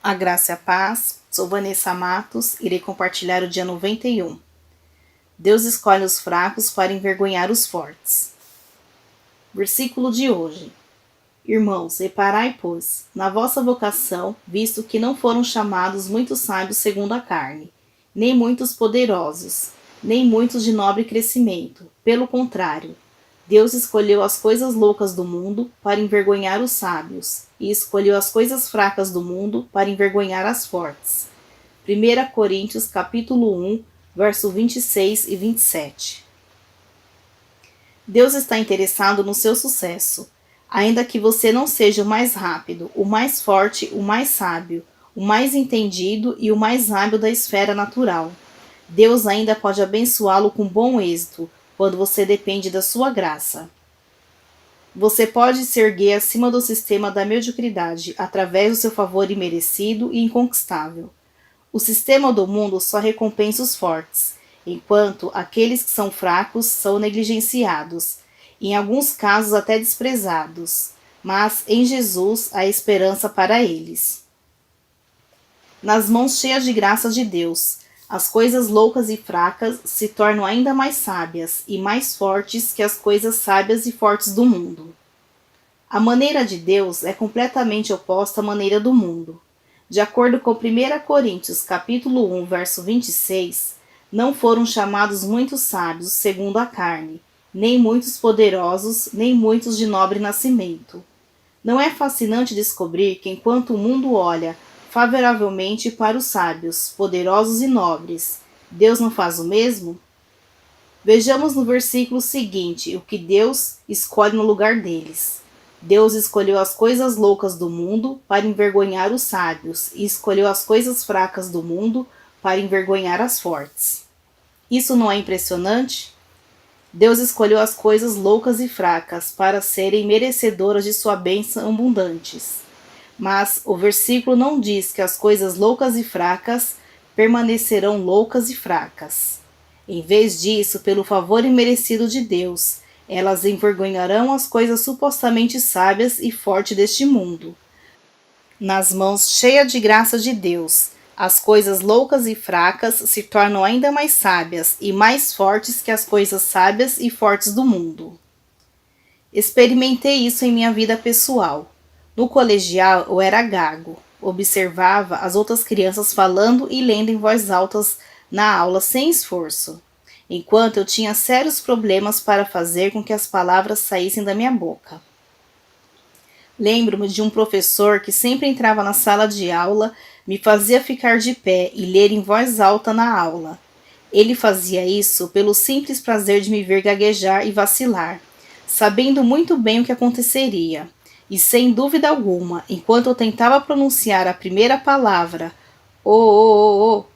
A graça e a paz, sou Vanessa Matos, irei compartilhar o dia 91. Deus escolhe os fracos para envergonhar os fortes. Versículo de hoje. Irmãos, reparai, pois, na vossa vocação, visto que não foram chamados muitos sábios segundo a carne, nem muitos poderosos, nem muitos de nobre crescimento. Pelo contrário, Deus escolheu as coisas loucas do mundo para envergonhar os sábios, e escolheu as coisas fracas do mundo para envergonhar as fortes. 1 Coríntios capítulo 1, verso 26 e 27. Deus está interessado no seu sucesso, ainda que você não seja o mais rápido, o mais forte, o mais sábio, o mais entendido e o mais hábil da esfera natural. Deus ainda pode abençoá-lo com bom êxito, quando você depende da sua graça. Você pode se erguer acima do sistema da mediocridade através do seu favor imerecido e inconquistável. O sistema do mundo só recompensa os fortes, enquanto aqueles que são fracos são negligenciados, em alguns casos até desprezados, mas em Jesus há esperança para eles. Nas mãos cheias de graça de Deus, as coisas loucas e fracas se tornam ainda mais sábias e mais fortes que as coisas sábias e fortes do mundo. A maneira de Deus é completamente oposta à maneira do mundo. De acordo com 1 Coríntios capítulo 1, verso 26, não foram chamados muitos sábios segundo a carne, nem muitos poderosos, nem muitos de nobre nascimento. Não é fascinante descobrir que enquanto o mundo olha favoravelmente para os sábios, poderosos e nobres, Deus não faz o mesmo? Vejamos no versículo seguinte o que Deus escolhe no lugar deles. Deus escolheu as coisas loucas do mundo para envergonhar os sábios e escolheu as coisas fracas do mundo para envergonhar as fortes. Isso não é impressionante? Deus escolheu as coisas loucas e fracas para serem merecedoras de sua bênção abundantes. Mas o versículo não diz que as coisas loucas e fracas permanecerão loucas e fracas. Em vez disso, pelo favor imerecido de Deus, elas envergonharão as coisas supostamente sábias e fortes deste mundo. Nas mãos cheias de graça de Deus, as coisas loucas e fracas se tornam ainda mais sábias e mais fortes que as coisas sábias e fortes do mundo. Experimentei isso em minha vida pessoal. No colegial, eu era gago. Observava as outras crianças falando e lendo em voz alta na aula sem esforço, enquanto eu tinha sérios problemas para fazer com que as palavras saíssem da minha boca. Lembro-me de um professor que sempre entrava na sala de aula, me fazia ficar de pé e ler em voz alta na aula. Ele fazia isso pelo simples prazer de me ver gaguejar e vacilar, sabendo muito bem o que aconteceria. E sem dúvida alguma, enquanto eu tentava pronunciar a primeira palavra,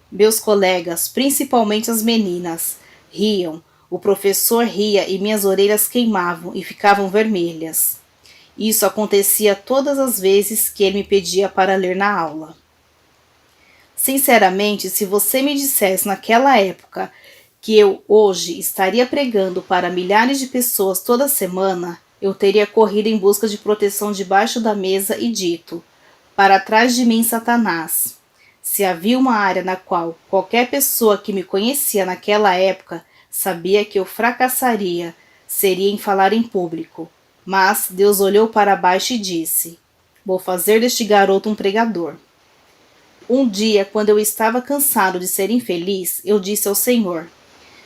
meus colegas, principalmente as meninas, riam. O professor ria e minhas orelhas queimavam e ficavam vermelhas. Isso acontecia todas as vezes que ele me pedia para ler na aula. Sinceramente, se você me dissesse naquela época que eu hoje estaria pregando para milhares de pessoas toda semana, eu teria corrido em busca de proteção debaixo da mesa e dito: para trás de mim, Satanás. Se havia uma área na qual qualquer pessoa que me conhecia naquela época sabia que eu fracassaria, seria em falar em público. Mas Deus olhou para baixo e disse: vou fazer deste garoto um pregador. Um dia, quando eu estava cansado de ser infeliz, eu disse ao Senhor: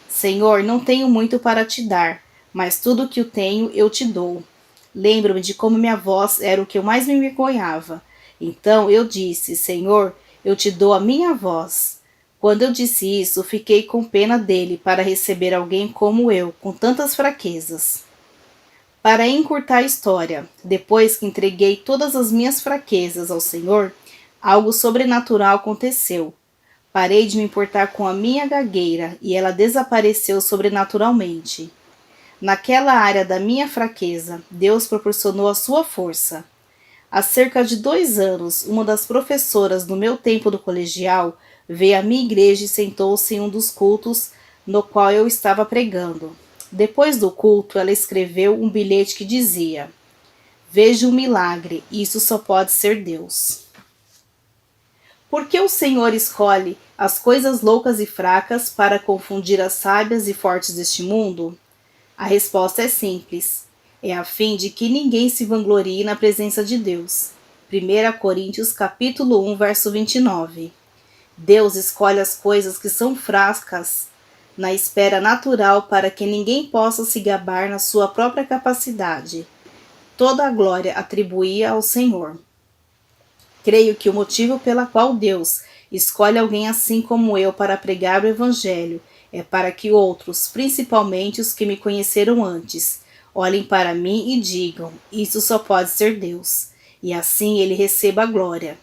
Senhor, não tenho muito para te dar, mas tudo o que eu tenho eu te dou. Lembro-me de como minha voz era o que eu mais me envergonhava. Então eu disse: Senhor, eu te dou a minha voz. Quando eu disse isso, fiquei com pena dele para receber alguém como eu, com tantas fraquezas. Para encurtar a história, depois que entreguei todas as minhas fraquezas ao Senhor, algo sobrenatural aconteceu. Parei de me importar com a minha gagueira e ela desapareceu sobrenaturalmente. Naquela área da minha fraqueza, Deus proporcionou a sua força. Há cerca de 2 anos, uma das professoras do meu tempo do colegial veio à minha igreja e sentou-se em um dos cultos no qual eu estava pregando. Depois do culto, ela escreveu um bilhete que dizia: Vejo um milagre, isso só pode ser Deus. Por que o Senhor escolhe as coisas loucas e fracas para confundir as sábias e fortes deste mundo? A resposta é simples. É a fim de que ninguém se vanglorie na presença de Deus. 1 Coríntios capítulo 1, verso 29. Deus escolhe as coisas que são fracas na esfera natural para que ninguém possa se gabar na sua própria capacidade. Toda a glória atribuía ao Senhor. Creio que o motivo pela qual Deus escolhe alguém assim como eu para pregar o Evangelho é para que outros, principalmente os que me conheceram antes, olhem para mim e digam: isso só pode ser Deus, e assim ele receba a glória.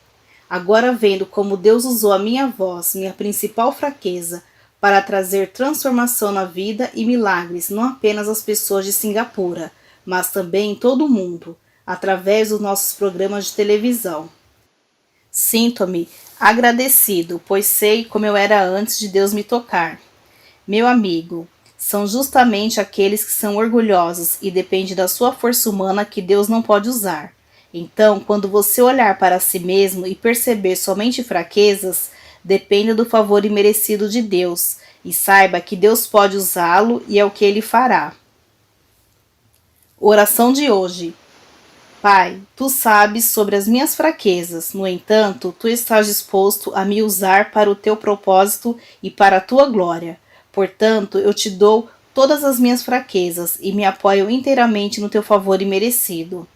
Agora, vendo como Deus usou a minha voz, minha principal fraqueza, para trazer transformação na vida e milagres não apenas às pessoas de Singapura, mas também em todo o mundo, através dos nossos programas de televisão. Sinto-me agradecido, pois sei como eu era antes de Deus me tocar. Meu amigo, são justamente aqueles que são orgulhosos e dependem da sua força humana que Deus não pode usar. Então, quando você olhar para si mesmo e perceber somente fraquezas, dependa do favor imerecido de Deus e saiba que Deus pode usá-lo e é o que ele fará. Oração de hoje. Pai, tu sabes sobre as minhas fraquezas, no entanto, tu estás disposto a me usar para o teu propósito e para a tua glória. Portanto, eu te dou todas as minhas fraquezas e me apoio inteiramente no teu favor imerecido.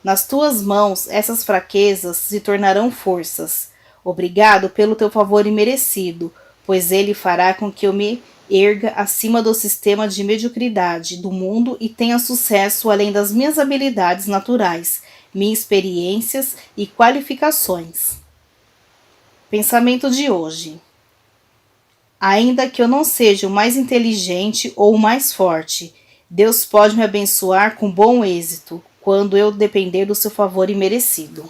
Nas tuas mãos, essas fraquezas se tornarão forças. Obrigado pelo teu favor imerecido, pois ele fará com que eu me erga acima do sistema de mediocridade do mundo e tenha sucesso além das minhas habilidades naturais, minhas experiências e qualificações. Pensamento de hoje. Ainda que eu não seja o mais inteligente ou o mais forte, Deus pode me abençoar com bom êxito, quando eu depender do seu favor imerecido.